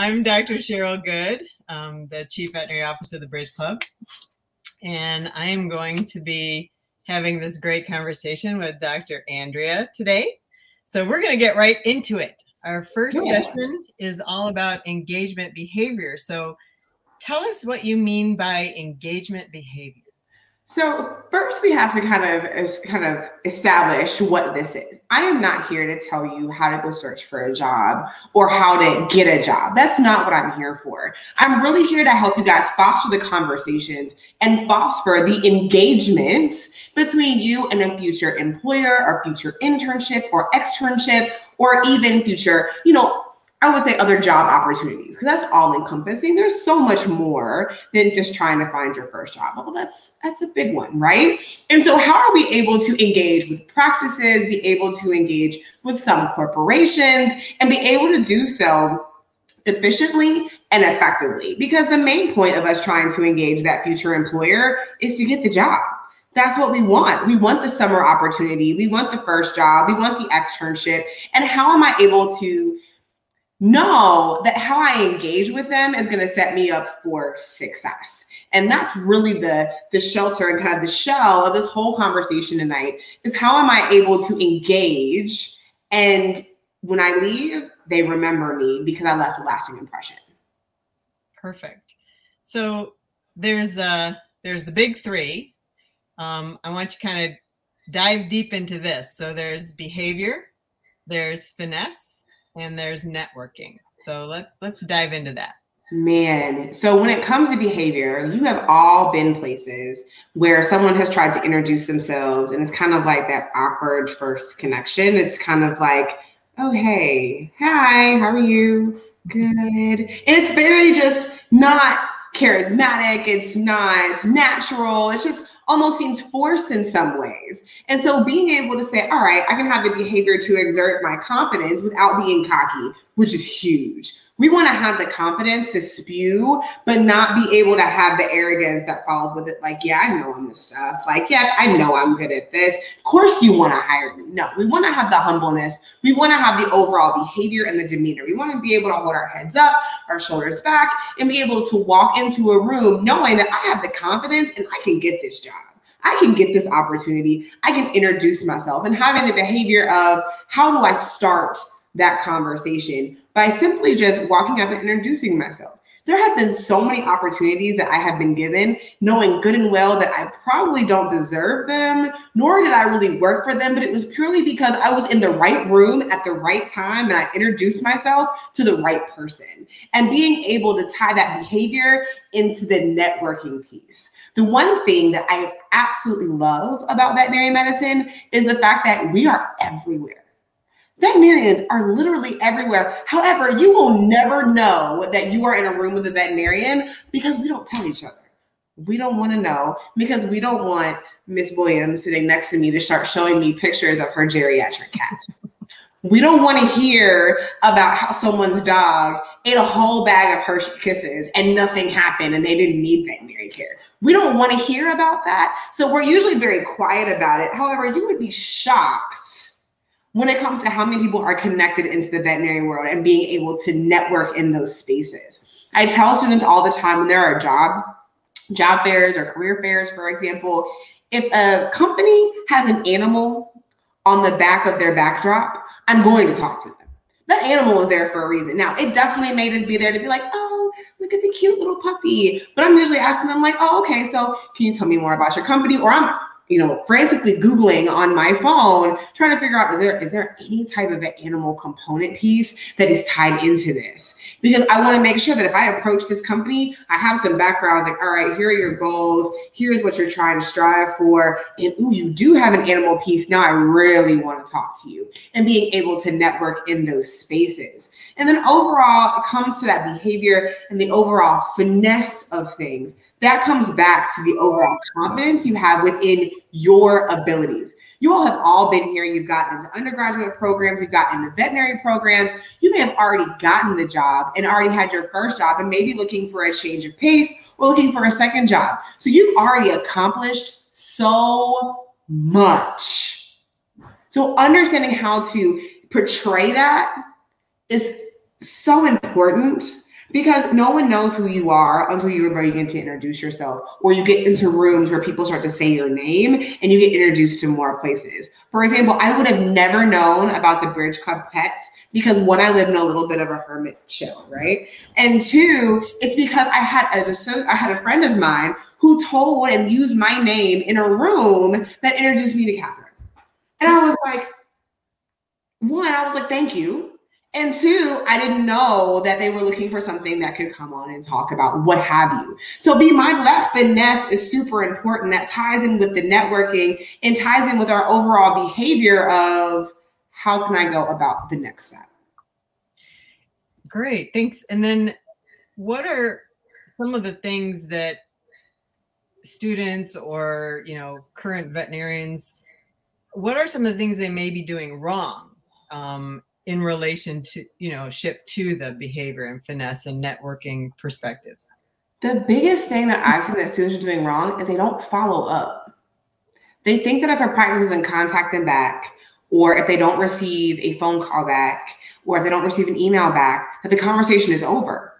I'm Dr. Cheryl Good, the Chief Veterinary Officer of the Bridge Club, and I am going to be having this great conversation with Dr. Andrea today. So we're going to get right into it. Our first session is all about engagement behavior. So tell us what you mean by engagement behavior. So first we have to kind of establish what this is. I am not here to tell you how to go search for a job or how to get a job. That's not what I'm here for. I'm really here to help you guys foster the conversations and foster the engagements between you and a future employer or future internship or externship or even future, I would say other job opportunities, because that's all encompassing. There's so much more than just trying to find your first job. Well, that's a big one, right? And so how are we able to engage with practices, be able to engage with some corporations, and be able to do so efficiently and effectively? Because the main point of us trying to engage that future employer is to get the job. That's what we want. We want the summer opportunity. We want the first job. We want the externship. And how am I able to know that how I engage with them is going to set me up for success? And that's really the shelter and kind of the shell of this whole conversation tonight, is how am I able to engage, and when I leave, they remember me because I left a lasting impression. Perfect. So there's the big three. I want you to kind of dive deep into this. So there's behavior, there's finesse, and there's networking. So let's dive into that. Man, so when it comes to behavior, you have all been places where someone has tried to introduce themselves and it's kind of like that awkward first connection. It's kind of like, oh, hey, hi, how are you? Good. And it's very just not charismatic. It's not natural. It's just almost seems forced in some ways. And so being able to say, all right, I can have the behavior to exert my confidence without being cocky, which is huge. We want to have the confidence to spew, but not be able to have the arrogance that follows with it. Like, yeah, I know I'm this stuff. Like, yeah, I know I'm good at this. Of course you want to hire me. No, we want to have the humbleness. We want to have the overall behavior and the demeanor. We want to be able to hold our heads up, our shoulders back, and be able to walk into a room knowing that I have the confidence and I can get this job. I can get this opportunity. I can introduce myself, and having the behavior of how do I start that conversation by simply just walking up and introducing myself. There have been so many opportunities that I have been given, knowing good and well that I probably don't deserve them, nor did I really work for them, but it was purely because I was in the right room at the right time and I introduced myself to the right person. And being able to tie that behavior into the networking piece. The one thing that I absolutely love about veterinary medicine is the fact that we are everywhere. Veterinarians are literally everywhere. However, you will never know that you are in a room with a veterinarian because we don't tell each other. We don't want to know because we don't want Miss Williams sitting next to me to start showing me pictures of her geriatric cat. We don't want to hear about how someone's dog ate a whole bag of Hershey Kisses and nothing happened and they didn't need veterinary care. We don't want to hear about that. So we're usually very quiet about it. However, you would be shocked when it comes to how many people are connected into the veterinary world and being able to network in those spaces. I tell students all the time when there are job fairs or career fairs, for example, if a company has an animal on the back of their backdrop, I'm going to talk to them. That animal is there for a reason. Now, it definitely made us be there to be like, oh, look at the cute little puppy. But I'm usually asking them like, oh, okay, so can you tell me more about your company? Or I'm frantically Googling on my phone, trying to figure out, is there any type of an animal component piece that is tied into this? Because I want to make sure that if I approach this company, I have some background, like, all right, here are your goals. Here's what you're trying to strive for. And ooh, you do have an animal piece. Now I really want to talk to you, and being able to network in those spaces. And then overall, it comes to that behavior and the overall finesse of things. That comes back to the overall confidence you have within your abilities. You all have all been here. You've gotten into undergraduate programs. You've gotten into veterinary programs. You may have already gotten the job and already had your first job and maybe looking for a change of pace or looking for a second job. So you've already accomplished so much. So understanding how to portray that is so important, Because no one knows who you are until you're begin to introduce yourself, or you get into rooms where people start to say your name and you get introduced to more places. For example, I would have never known about the Bridge Club pets because one, I live in a little bit of a hermit shell, right? And two, it's because I had a friend of mine who told and used my name in a room that introduced me to Catherine. And I was like, one, I was like, thank you. And two, I didn't know that they were looking for something that could come on and talk about what have you. So be mindful that finesse is super important. That ties in with the networking and ties in with our overall behavior of how can I go about the next step. Great, thanks. And then what are some of the things that students or, current veterinarians, what are some of the things they may be doing wrong in relation to, to the behavior and finesse and networking perspectives? The biggest thing that I've seen that students are doing wrong is they don't follow up. They think that if a practice doesn't contact them back, or if they don't receive a phone call back, or if they don't receive an email back, that the conversation is over.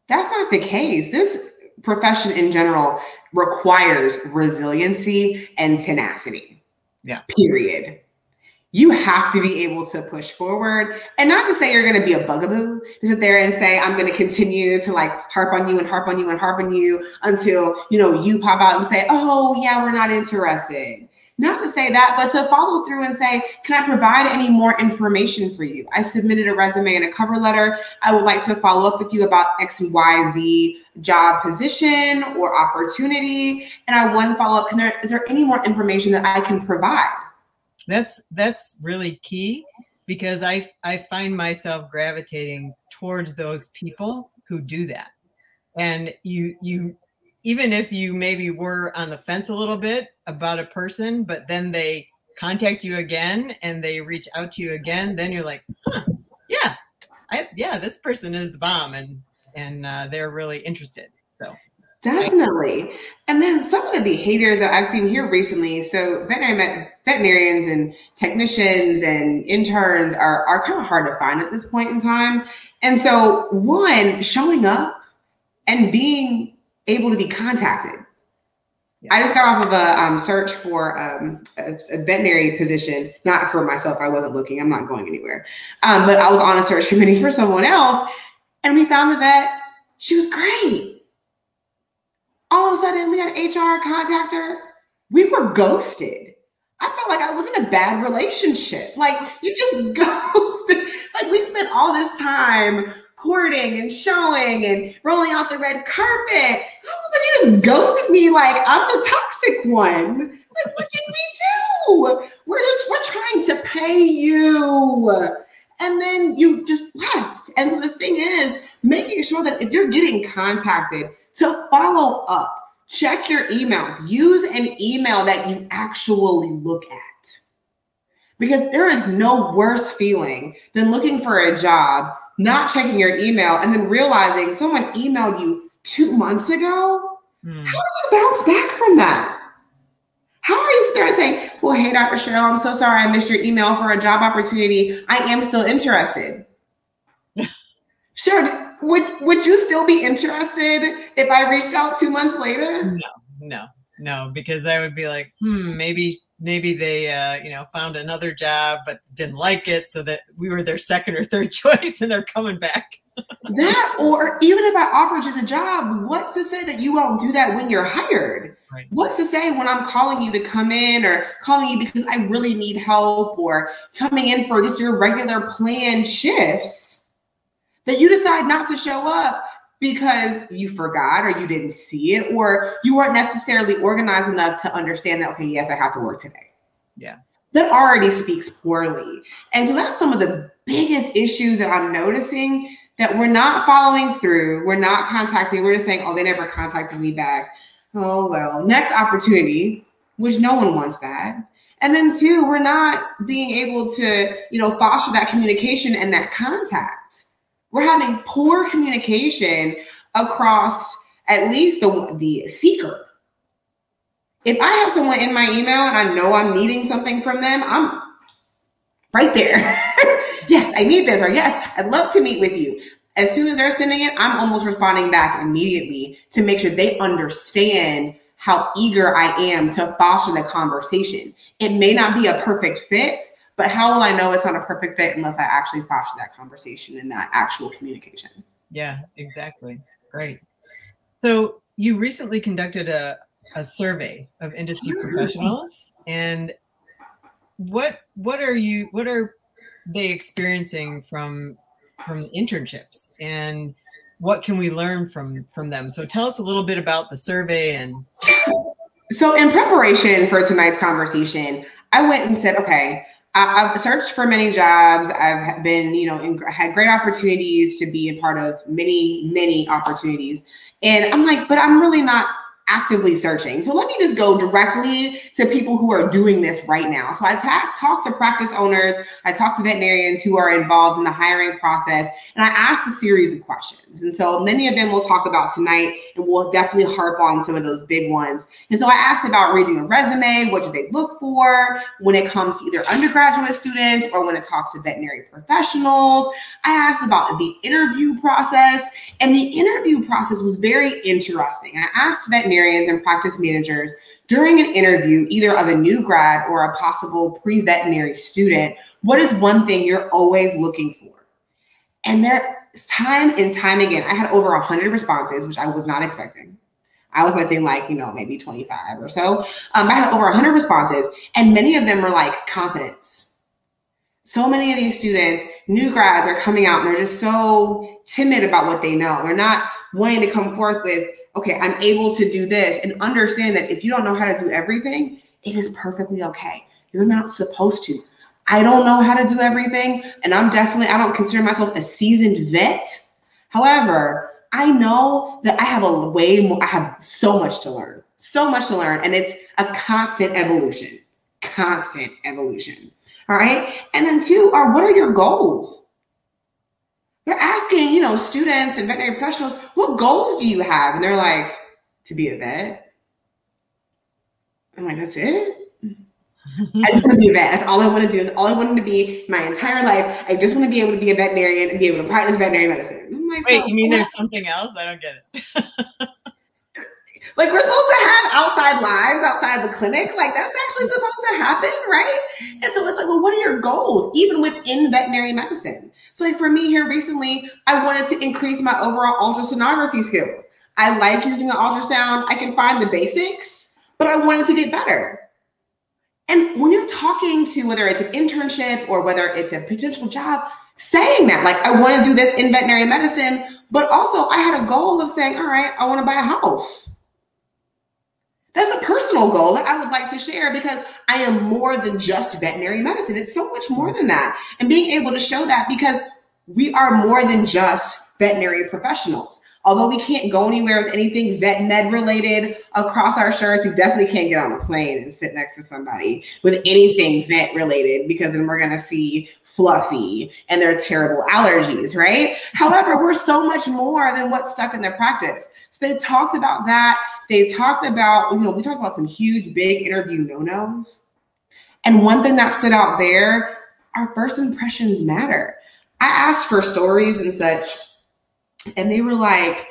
That's not the case. This profession in general requires resiliency and tenacity. Yeah. Period. You have to be able to push forward, and not to say you're going to be a bugaboo to sit there and say, I'm going to continue to harp on you and harp on you and harp on you until, you pop out and say, oh yeah, we're not interested. Not to say that, but to follow through and say, can I provide any more information for you? I submitted a resume and a cover letter. I would like to follow up with you about XYZ job position or opportunity. And I want to follow up. Is there any more information that I can provide? That's really key, because I find myself gravitating towards those people who do that. And you even if you maybe were on the fence a little bit about a person, but then they contact you again and they reach out to you again, then you're like, this person is the bomb, and they're really interested. So definitely. And then some of the behaviors that I've seen here recently, so veterinarians and technicians and interns are kind of hard to find at this point in time. And so one, showing up and being able to be contacted. Yeah. I just got off of a search for a veterinary position, not for myself. I wasn't looking. I'm not going anywhere. But I was on a search committee for someone else, and we found the vet. She was great. All of a sudden, we had HR contact her. We were ghosted. I felt like I was in a bad relationship. You just ghosted. We spent all this time courting and showing and rolling out the red carpet. All of a sudden, you just ghosted me like I'm the toxic one. What did we do? We're trying to pay you. And then you just left. And so the thing is, making sure that if you're getting contacted, to follow up, check your emails, use an email that you actually look at. Because there is no worse feeling than looking for a job, not checking your email, and then realizing someone emailed you 2 months ago. How do you bounce back from that? How are you there saying, well, hey, Dr. Cheryl, I'm so sorry I missed your email for a job opportunity. I am still interested. Sure. Would you still be interested if I reached out 2 months later? No, because I would be like, maybe they, found another job, but didn't like it, so that we were their second or third choice and they're coming back. That, or even if I offered you the job, what's to say that you won't do that when you're hired? Right. What's to say when I'm calling you to come in, or calling you because I really need help, or coming in for just your regular planned shifts, that you decide not to show up because you forgot or you didn't see it, or you weren't necessarily organized enough to understand that, okay, yes, I have to work today. Yeah. That already speaks poorly. And so that's some of the biggest issues that I'm noticing, that we're not following through. We're not contacting. We're just saying, oh, they never contacted me back. Oh, well, next opportunity, which no one wants that. And then two, we're not being able to, foster that communication and that contact. We're having poor communication across at least the seeker. If I have someone in my email and I know I'm needing something from them, I'm right there. Yes, I need this, or yes, I'd love to meet with you. As soon as they're sending it, I'm almost responding back immediately to make sure they understand how eager I am to foster the conversation. It may not be a perfect fit, but how will I know it's not a perfect fit unless I actually foster that conversation and that actual communication? Yeah, exactly. Great. So you recently conducted a survey of industry professionals, and what are they experiencing from internships, and what can we learn from them? So tell us a little bit about the survey. And so in preparation for tonight's conversation, I went and said, okay, I've searched for many jobs. I've been, had great opportunities to be a part of many opportunities. And I'm like, but I'm really not actively searching. So let me just go directly to people who are doing this right now. So I talked to practice owners. I talked to veterinarians who are involved in the hiring process. And I asked a series of questions. And so many of them we'll talk about tonight, and we'll definitely harp on some of those big ones. And so I asked about reading a resume. What do they look for when it comes to either undergraduate students or when it talks to veterinary professionals? I asked about the interview process, and the interview process was very interesting. I asked veterinarians and practice managers during an interview, either of a new grad or a possible pre-veterinary student, what is one thing you're always looking for? And there, time and time again, I had over 100 responses, which I was not expecting. I was expecting maybe 25 or so. I had over 100 responses, and many of them were like confidence. So many of these students, new grads, are coming out and they're just so timid about what they know. They're not wanting to come forth with, okay, I'm able to do this, and understand that if you don't know how to do everything, it is perfectly okay. You're not supposed to. I don't know how to do everything, and I don't consider myself a seasoned vet. However, I know that I have I have so much to learn, and it's a constant evolution. All right. And then two are, what are your goals? They're asking, students and veterinary professionals, what goals do you have? And they're like, to be a vet. I'm like, that's it? I just want to be a vet. That's all I want to do. Is all I wanted to be my entire life. I just want to be able to be a veterinarian and be able to practice veterinary medicine. I'm like, wait, you mean there's something else? I don't get it. Like, we're supposed to have outside lives outside of the clinic. Like, that's actually supposed to happen, right? And so it's like, well, what are your goals, even within veterinary medicine? So like for me here recently, I wanted to increase my overall ultrasonography skills. I like using an ultrasound. I can find the basics, but I wanted to get better. And when you're talking to, whether it's an internship or whether it's a potential job, saying that, like, I want to do this in veterinary medicine, but also I had a goal of saying, all right, I want to buy a house. That's a personal goal that I would like to share, because I am more than just veterinary medicine. It's so much more than that. And being able to show that, because we are more than just veterinary professionals. Although we can't go anywhere with anything vet med related across our shirts, we definitely can't get on a plane and sit next to somebody with anything vet related, because then we're going to see fluffy and their terrible allergies, right? However, we're so much more than what's stuck in their practice. So they talked about that. They talked about, we talked about some huge, big interview no-nos. And one thing that stood out there, our first impressions matter. I asked for stories and such, and they were like,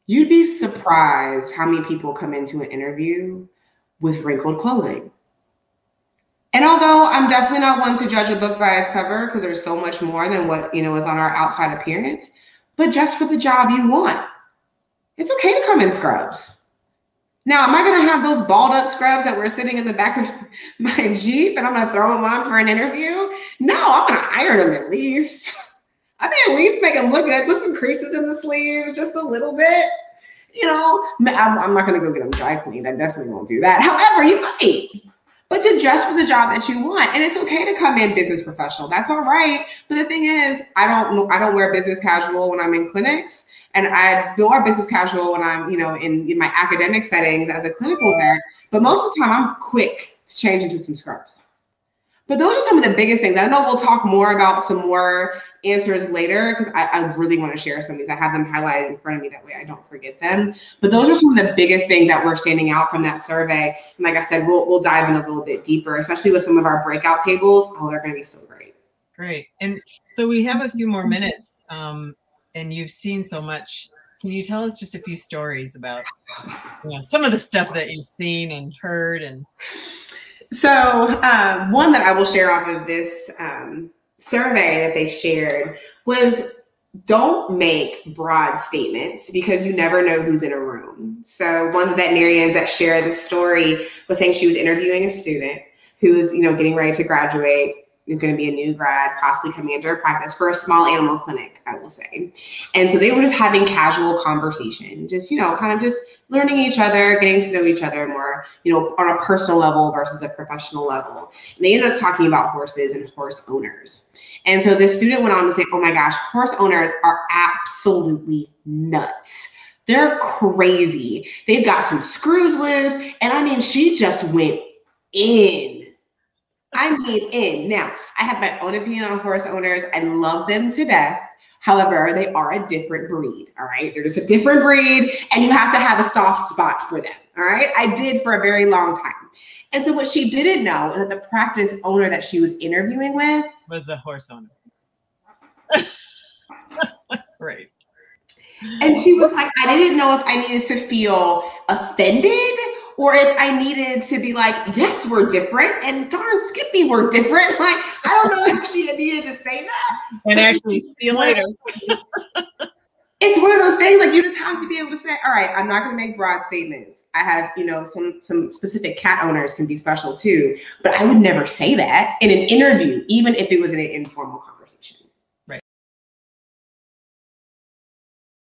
you'd be surprised how many people come into an interview with wrinkled clothing. And although I'm definitely not one to judge a book by its cover, because there's so much more than what, is on our outside appearance, but just for the job you want, it's okay to come in scrubs. Now, am I going to have those balled up scrubs that were sitting in the back of my Jeep and I'm going to throw them on for an interview? No, I'm going to iron them at least. I think at least make them look good, put some creases in the sleeves, just a little bit. I'm not going to go get them dry cleaned. I definitely won't do that. However, you might. But to dress for the job that you want. And it's okay to come in business professional. That's all right. But the thing is, I don't wear business casual when I'm in clinics. And I wear business casual when I'm, in my academic settings as a clinical vet. But most of the time, I'm quick to change into some scrubs. But those are some of the biggest things. I know we'll talk more about some more answers later, because I really want to share some of these. I have them highlighted in front of me. That way I don't forget them. But those are some of the biggest things that were standing out from that survey. And like I said, we'll dive in a little bit deeper, especially with some of our breakout tables. Oh, they're going to be so great. Great. And so we have a few more minutes. and you've seen so much. Can you tell us just a few stories about some of the stuff that you've seen and heard? And so one that I will share off of this survey that they shared was, don't make broad statements because you never know who's in a room. So one of the veterinarians that shared the story was saying she was interviewing a student who was, getting ready to graduate, is going to be a new grad, possibly coming into her practice for a small animal clinic, I will say. And so they were just having casual conversation, just, kind of just learning each other, getting to know each other more, on a personal level versus a professional level. And they ended up talking about horses and horse owners. And so this student went on to say, oh my gosh, horse owners are absolutely nuts. They're crazy. They've got some screws loose. And I mean, she just went in. Now, I have my own opinion on horse owners. I love them to death. However, they are a different breed, all right? They're just a different breed, and you have to have a soft spot for them, all right? I did for a very long time. And so what she didn't know is that the practice owner that she was interviewing with was a horse owner. Right. And she was like, I didn't know if I needed to feel offended or if I needed to be like, yes, we're different. And darn Skippy, we're different. Like, I don't know if she needed to say that. And actually, see you later. It's one of those things, like, you just have to be able to say, all right, I'm not going to make broad statements. I have, some specific cat owners can be special too, but I would never say that in an interview, even if it was in an informal conversation.